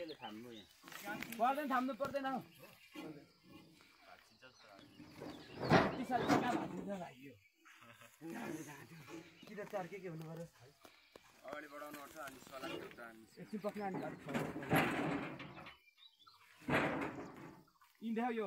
पर्दैन थाम्नु पर्दैन कि त चार के हुनु पर्यो अगाडि बढाउनु पर्छ अनि सलाद एउटा एकछिन बस्न अनि इन्डे यो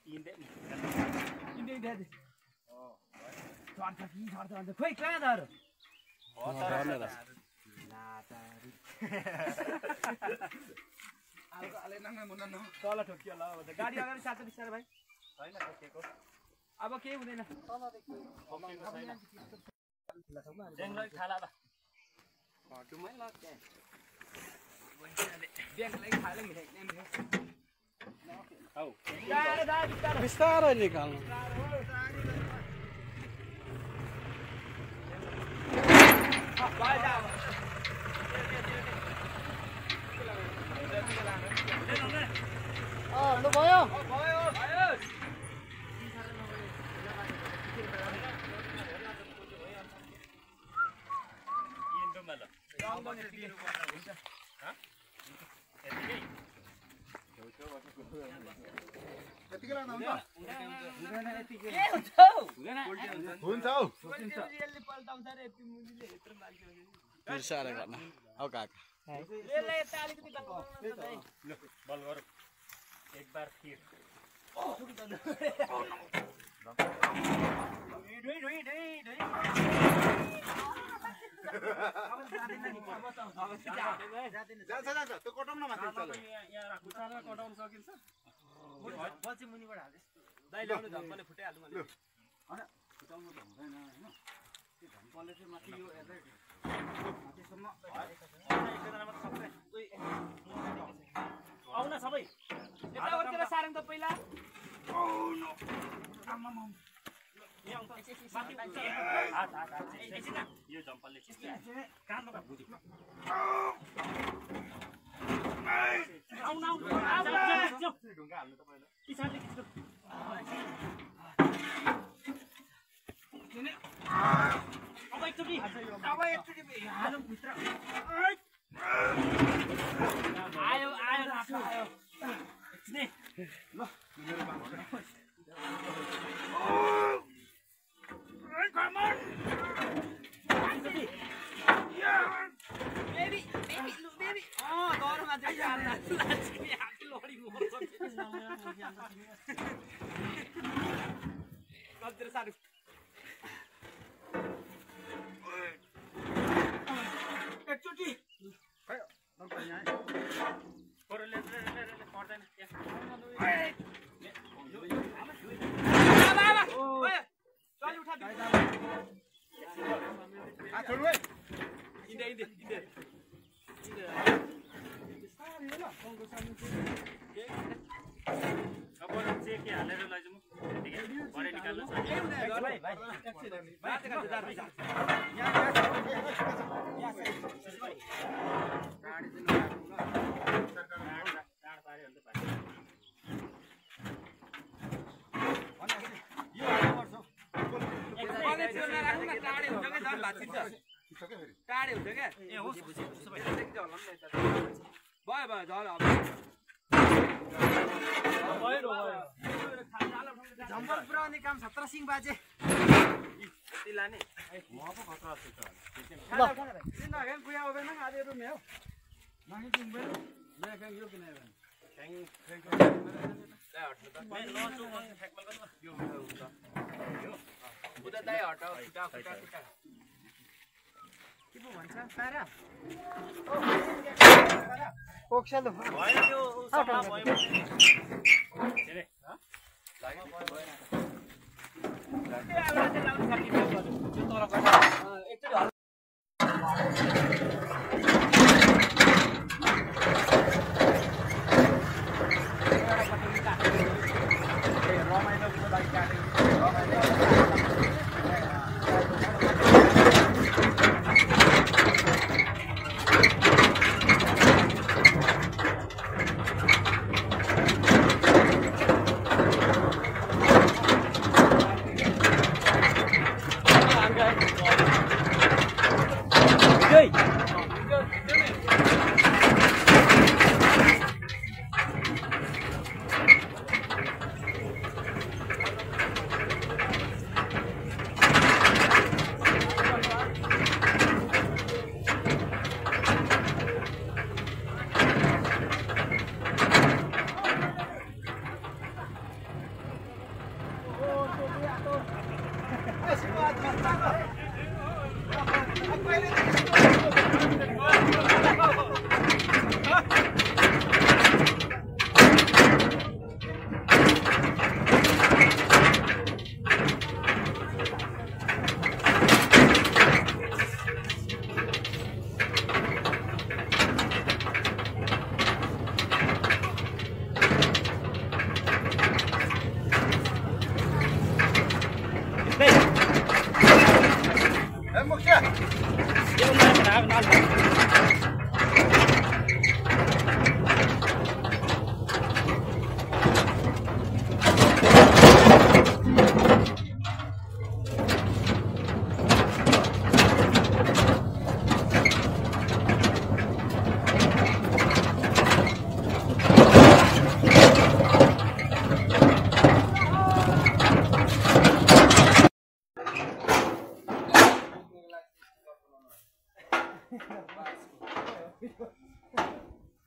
इन्डे खोइ कहाँ दारो तल ठोकियो ल गाडी अगाडि साथै बिस्तारै भाइ होइन ठोकिएको अब केही हुँदैन बिस्तारै निकाल्नु लु भयो बिर्साएर गर्न औ काका बल गर एक बार फिर त्यो कटाउन माथि कटाउन सकिन्छ पछि मुनिबाट हाल्दै दाइ ल्याउनु झम्पले फुटाइहाल्नु मैले हैन फुटाउनु त हुँदैन हैन त्यो झम्पले चाहिँ माथि यो हेर्दै माथिसम्म एकजनामा सबै आउन सबै यता ओर्तिर सारङ त पहिला आउनु आम्माम यहाँ माथि एकछिन यो झम्पलले कानो भए बुझ्यो आउन ढुङ्गा हाल्नु तपाईले पिछाडि खिच्नु अब एकचोटि हालौँ भित्र आयो आयो आयो ल मेरो बाबु एकचोटि टाढे हुन्छ क्या ए होस् भयो भयो झम्पल पुऱ्याउने काम छत्र सिंह बाजे लाने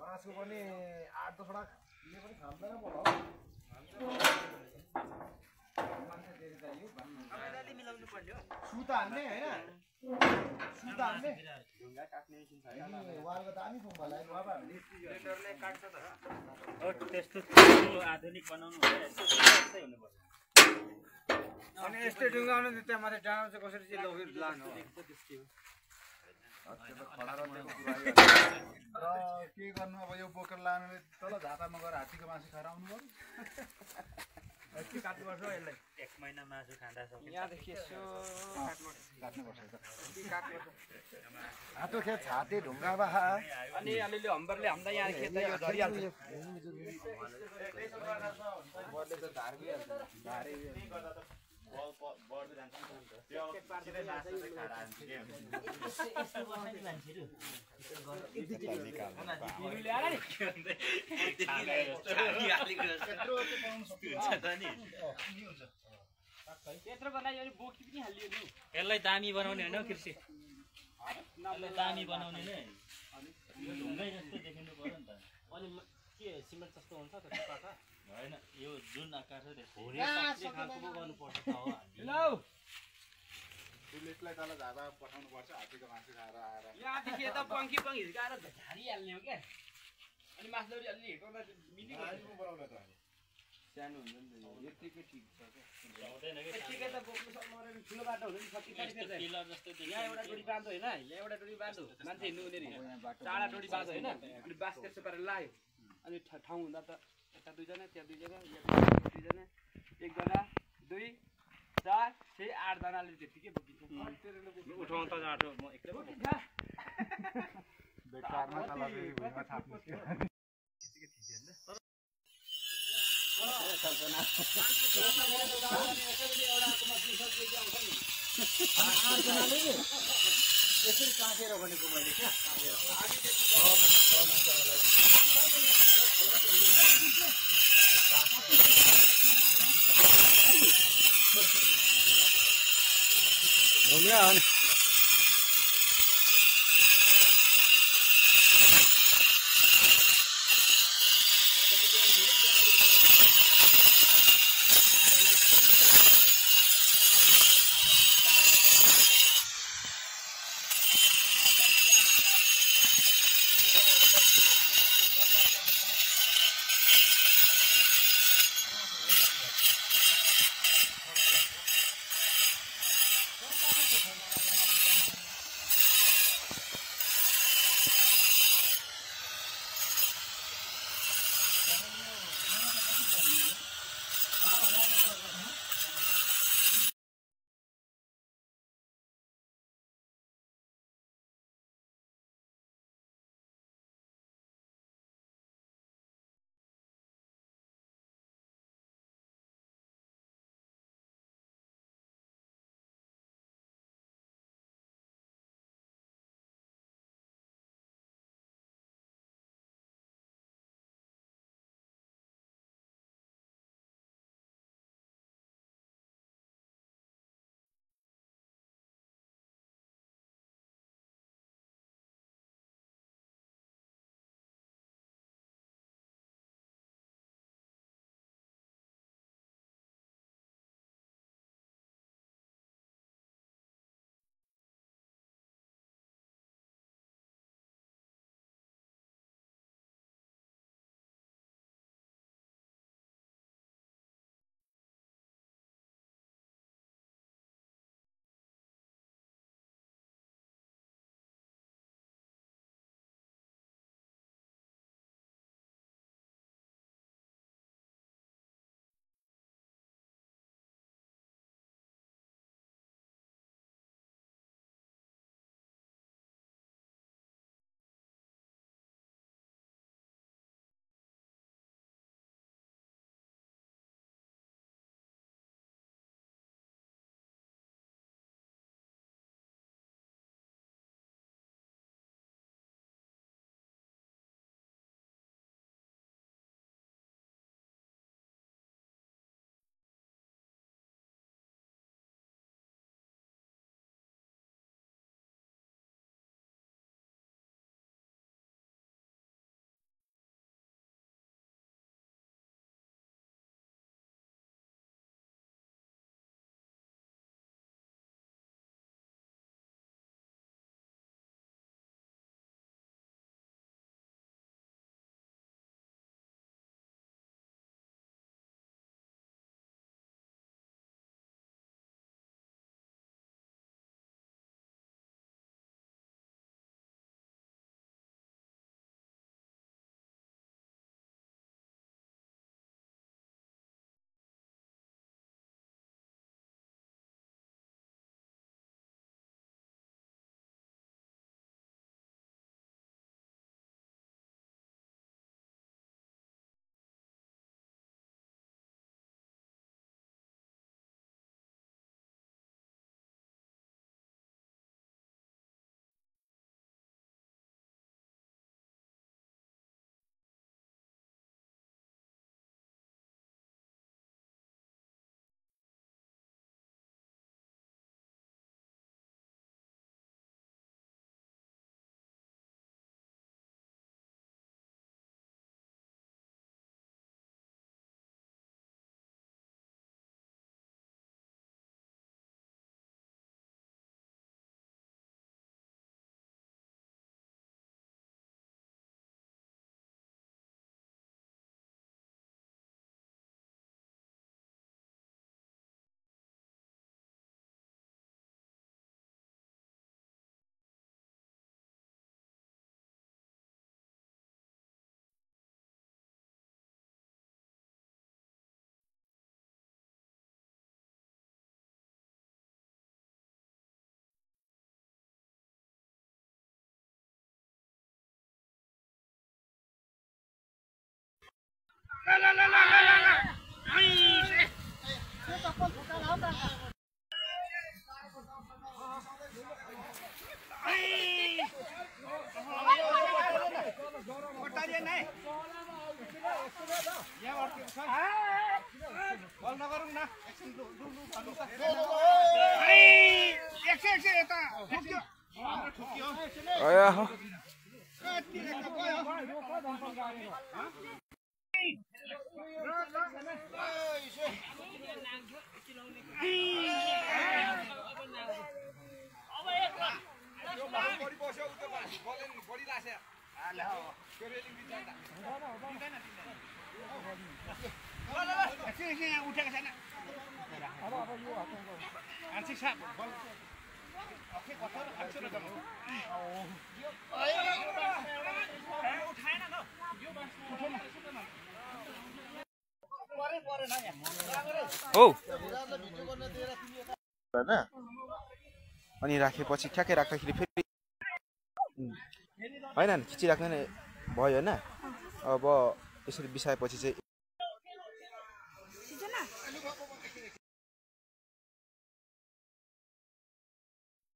बाँसको पनि 8-10 वटा ले पनि खाँदैन होला मान्छे धेरै चाहियो अलिअलि मिलाउनु पर्यो सुता हान्ने हैन सुता हान्ने ढुङ्गा काट्ने मसिन छ वालको दामी फुम्बा लाग्यो बाबाहरुले लेटरले काट्छ त हो त्यस्तो आधुनिक बनाउनु हो यस्तै हुनुपर्छ अनि यस्तै ढुङ्गा आउनु त्यहाँ माथि डाँडा चाहिँ कसरी चाहिँ लगेर लानु हो र के गर्नु अब यो बोकेर लानु तल झापामा गएर हात्तीको मासु खाएर आउनु पर्यो यति काट्नुपर्छ यसलाई 1 महिना मासु खाँदा सकिन्छ यहाँदेखि यसो काट्नुपर्छ हातो खेत छाते ढुङ्गा बाहा अनि अलिअलि हम्बरले हाम्दा यहाँ खेत यो झरिहाल्छ बलले त धार गइहाल्छ धारे बढ्दै जान्छ त्यो सिधै मासु चाहिँ खाएर आन्छ के यस्तो बस्छ नि मान्छेहरु त्यत्रो बनायो भने बोकी पनि हालियो नि यसलाई दामी बनाउने हैन कृषि यसलाई दामी बनाउने नै यो ढुङ्गै जस्तो देखिनु पर्यो नि त अनि के सिमेन्ट जस्तो हुन्छ त काठा हैन यो जुन आकार छ त्यसको खालको गर्नु पर्छ त हो हेलो बुलेटलाई तल झापा पठाउनु पर्छ हात्तीको मासु खाएर आएर यहाँदेखि यता पङ्खी हिर्काएर झारिहाल्ने हो क्या अनि मासुरी अलि हिर्काउँदा मिली बनाउनु त सानो हुन्छ नि त यतिकै ठिक छ क्या हुँदैन के यतिकै त बोक्नु सक्नु पर्दैन ठुलो बाटो हुन्छ नि कति कति फेर्छ किलर जस्तो यहाँ एउटा डोरी बाँध्यो हैन यहाँ एउटा डोरी बाँध्यो मान्छे हिँड्नु हुँदैन चाडा डोरी बाँध्यो हैन अनि बास त्यसो पारेर लायो अनि ठाउँ हुँदा त यता 2 जना त्यहाँ 2 जना यहाँ 2 जना 1 जना 2 4 6 8 जनाले त्यतिकै बोकिन्छ उठाउन त जाडो म एक्लै बोकिन्छ बेकारमा तल फेरि भुइँमा छाप्नु त्यतिकै थिचेन यसरी काटेर भनेको मैले क्या ढुङ्गा हो नि अनि राखेपछि ठ्याक्कै राख्दाखेरि फेरि होइन खिचिराख्ने नै भयो होइन अब यसरी बिसाएपछि चाहिँ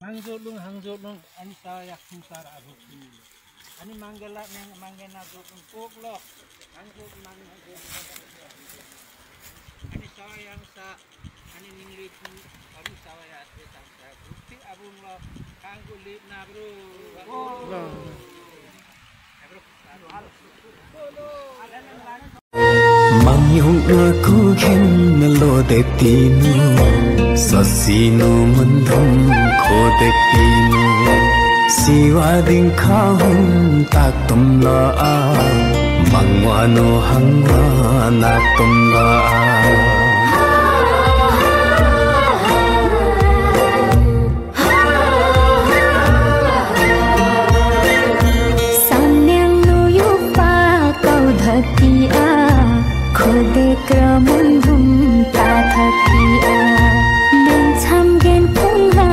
Hangzolung ani saya sungsar abu ani manggala mangena zolung koklo hangzol mangena ani saya sa ani ningri abu saya sa bukti abu lo kanggo lip na bro Mangyong aku khen lo de tinu sasinu mandhum kho de tinu siwa ding khahum tak tum la a mangwa no hangwa na tum la a khode kramun dhum ta thakia men cham gen phung ha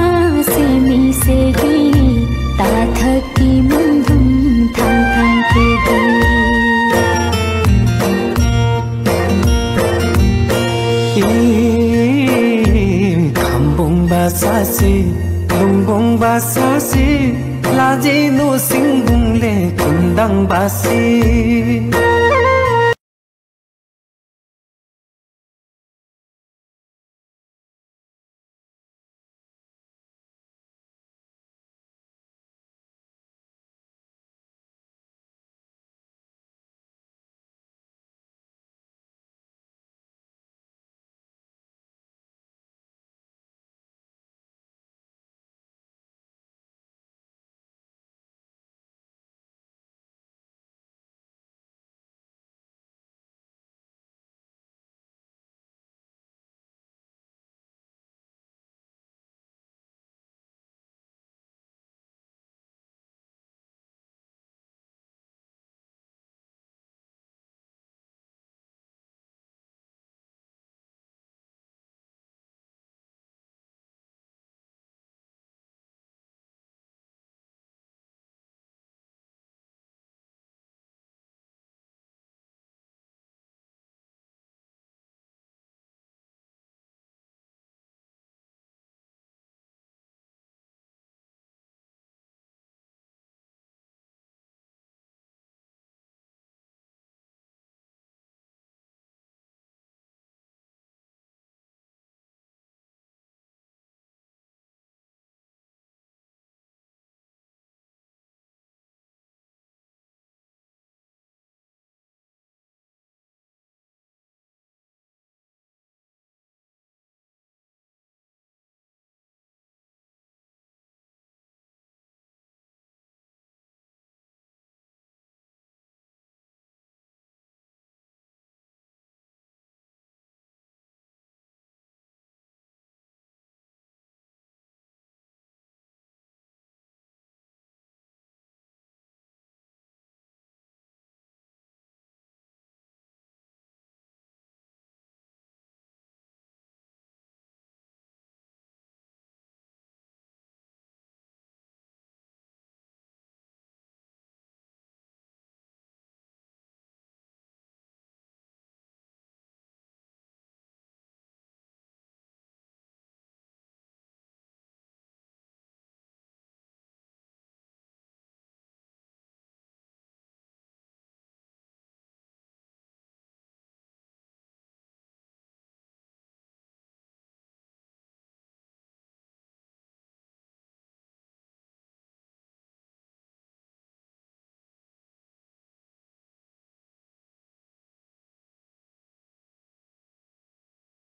se mi se gi ta thaki mun dhum thang thang ke gi khambong ba sa si lungbong ba sa si la ji no sing bung le kundang ba si